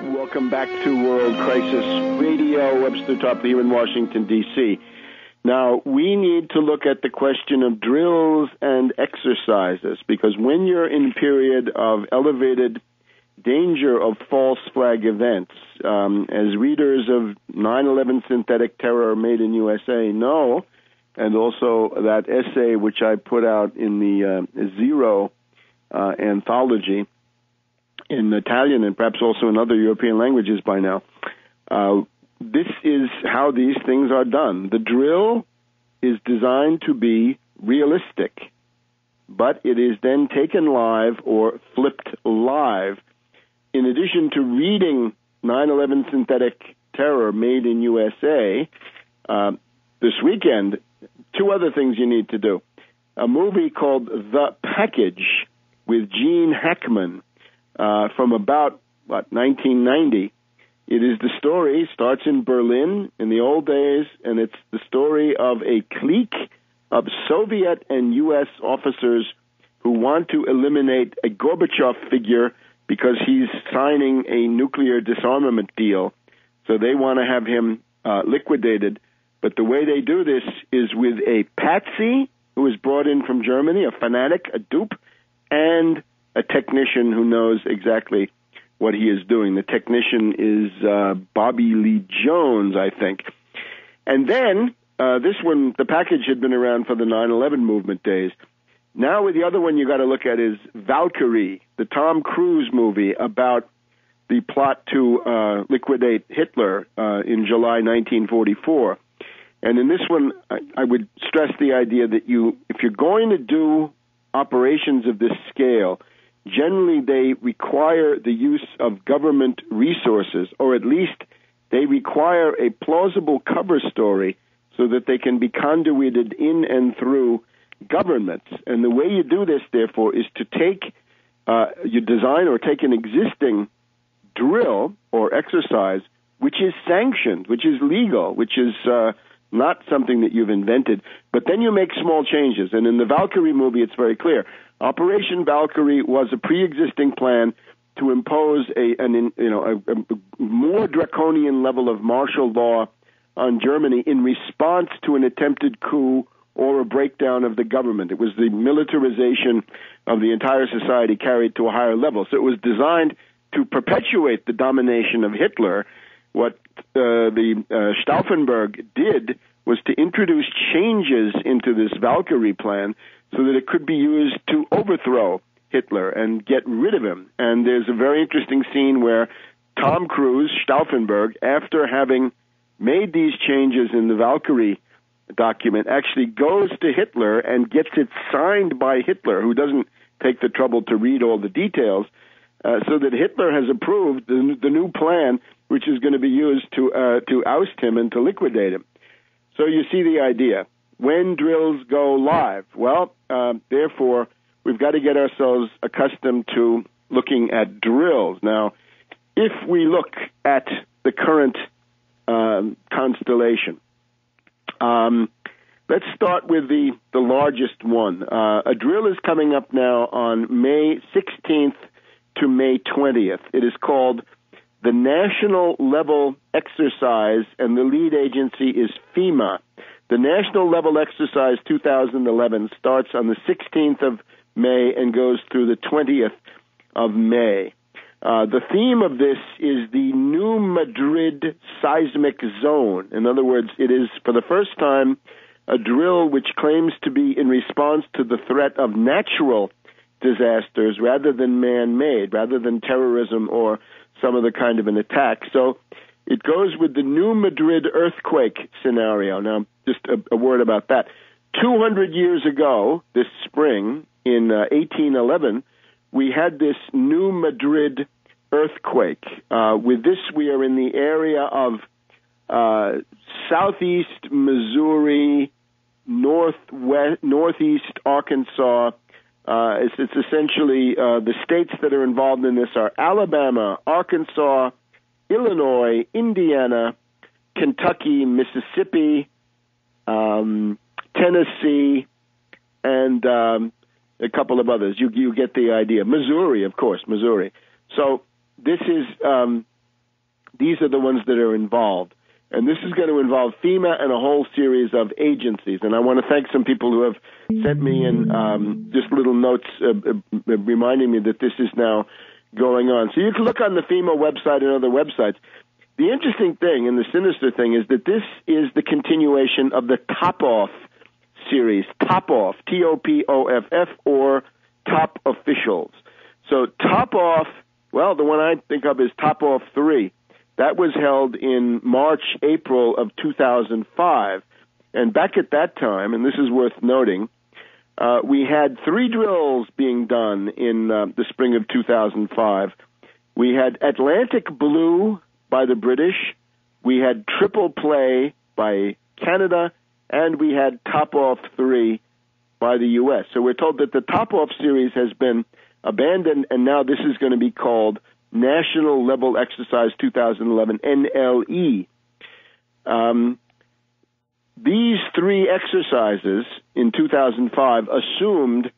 Welcome back to World Crisis Radio. Webster, Tarpley here in Washington, D.C. Now, we need to look at the question of drills and exercises, because when you're in a period of elevated danger of false flag events, as readers of 9/11 Synthetic Terror Made in USA know, and also that essay which I put out in the Zero anthology, in Italian and perhaps also in other European languages by now. This is how these things are done. The drill is designed to be realistic, but it is then taken live or flipped live. In addition to reading 9/11 Synthetic Terror Made in USA, this weekend, two other things you need to do. A movie called The Package with Gene Hackman, from about, 1990. It is the story, starts in Berlin in the old days, and it's the story of a clique of Soviet and U.S. officers who want to eliminate a Gorbachev figure because he's signing a nuclear disarmament deal. So they want to have him liquidated. But the way they do this is with a patsy who is brought in from Germany, a fanatic, a dupe, and a technician who knows exactly what he is doing. The technician is Bobby Lee Jones, I think. And then this one, The Package, had been around for the 9/11 movement days. Now with the other one you got to look at is Valkyrie, the Tom Cruise movie about the plot to liquidate Hitler in July 1944. And in this one, I would stress the idea that if you're going to do operations of this scale, generally they require the use of government resources, or at least they require a plausible cover story so that they can be conduited in and through governments. And the way you do this, therefore, is to take you design or take an existing drill or exercise which is sanctioned, which is legal, which is not something that you've invented, but then you make small changes. And in the Valkyrie movie, it's very clear. Operation Valkyrie was a pre-existing plan to impose a more draconian level of martial law on Germany in response to an attempted coup or a breakdown of the government. It was the militarization of the entire society carried to a higher level. So it was designed to perpetuate the domination of Hitler. What the Stauffenberg did was to introduce changes into this Valkyrie plan so that it could be used to overthrow Hitler and get rid of him. And there's a very interesting scene where Tom Cruise, Stauffenberg, after having made these changes in the Valkyrie document, actually goes to Hitler and gets it signed by Hitler, who doesn't take the trouble to read all the details, so that Hitler has approved the new plan, which is going to be used to oust him and to liquidate him. So you see the idea. When drills go live, well, therefore, we've got to get ourselves accustomed to looking at drills. Now, if we look at the current constellation, let's start with the largest one. A drill is coming up now on May 16th to May 20th. It is called the National Level Exercise, and the lead agency is FEMA. The National Level Exercise 2011 starts on the 16th of May and goes through the 20th of May. The theme of this is the New Madrid Seismic Zone. In other words, it is, for the first time, a drill which claims to be in response to the threat of natural disasters rather than man-made, rather than terrorism or some other kind of an attack. So it goes with the New Madrid earthquake scenario. Now, just a word about that. 200 years ago, this spring, in 1811, we had this New Madrid earthquake. With this, we are in the area of southeast Missouri, northeast Arkansas. It's essentially the states that are involved in this are Alabama, Arkansas, Illinois, Indiana, Kentucky, Mississippi, Tennessee, and a couple of others. You get the idea. Missouri, of course, Missouri. So this is these are the ones that are involved. And this is going to involve FEMA and a whole series of agencies. And I want to thank some people who have sent me in just little notes reminding me that this is now going on. So you can look on the FEMA website and other websites. The interesting thing and the sinister thing is that this is the continuation of the Top Off series, Top Off, T-O-P-O-F-F, or Top Officials. So Top Off, well, the one I think of is Top Off 3. That was held in March, April of 2005. And back at that time, and this is worth noting, we had 3 drills being done in the spring of 2005. We had Atlantic Blue by the British, we had Triple Play by Canada, and we had Top Off 3 by the U.S. So we're told that the Top Off series has been abandoned, and now this is going to be called National Level Exercise 2011, NLE. These 3 exercises in 2005 assumed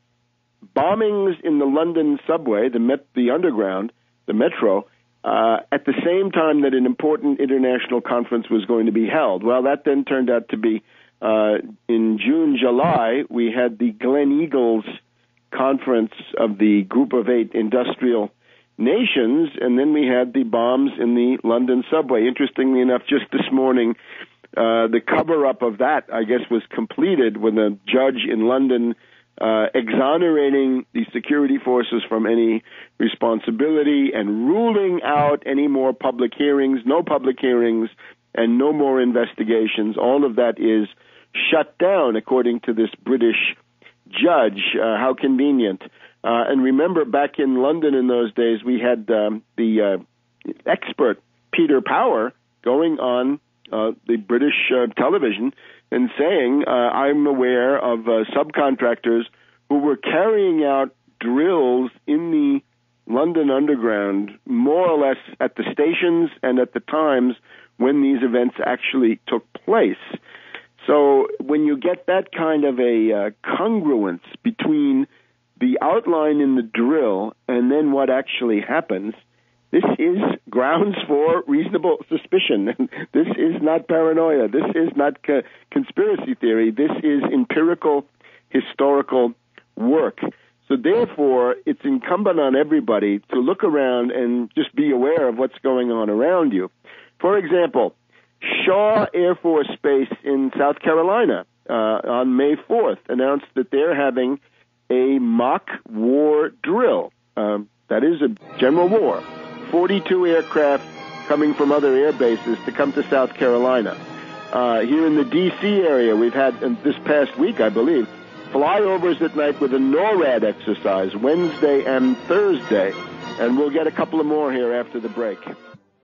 bombings in the London subway, the Underground, the Metro, at the same time that an important international conference was going to be held. Well, that then turned out to be in June, July, we had the Glen Eagles conference of the Group of 8 industrial nations, and then we had the bombs in the London subway. Interestingly enough, just this morning, the cover-up of that, I guess, was completed when a judge in London exonerating the security forces from any responsibility and ruling out any more public hearings, no public hearings, and no more investigations. All of that is shut down, according to this British judge. How convenient. And remember, back in London in those days, we had the expert Peter Power going on the British television and saying, I'm aware of subcontractors who were carrying out drills in the London Underground, more or less at the stations and at the times when these events actually took place. So when you get that kind of a congruence between the outline in the drill and then what actually happens, this is grounds for reasonable suspicion. This is not paranoia. This is not conspiracy theory. This is empirical, historical work. So therefore, it's incumbent on everybody to look around and just be aware of what's going on around you. For example, Shaw Air Force Base in South Carolina on May 4th announced that they're having a mock war drill. That is a general war. 42 aircraft coming from other air bases to come to South Carolina. Here in the D.C. area, we've had, this past week, I believe, flyovers at night with a NORAD exercise, Wednesday and Thursday. And we'll get a couple of more here after the break.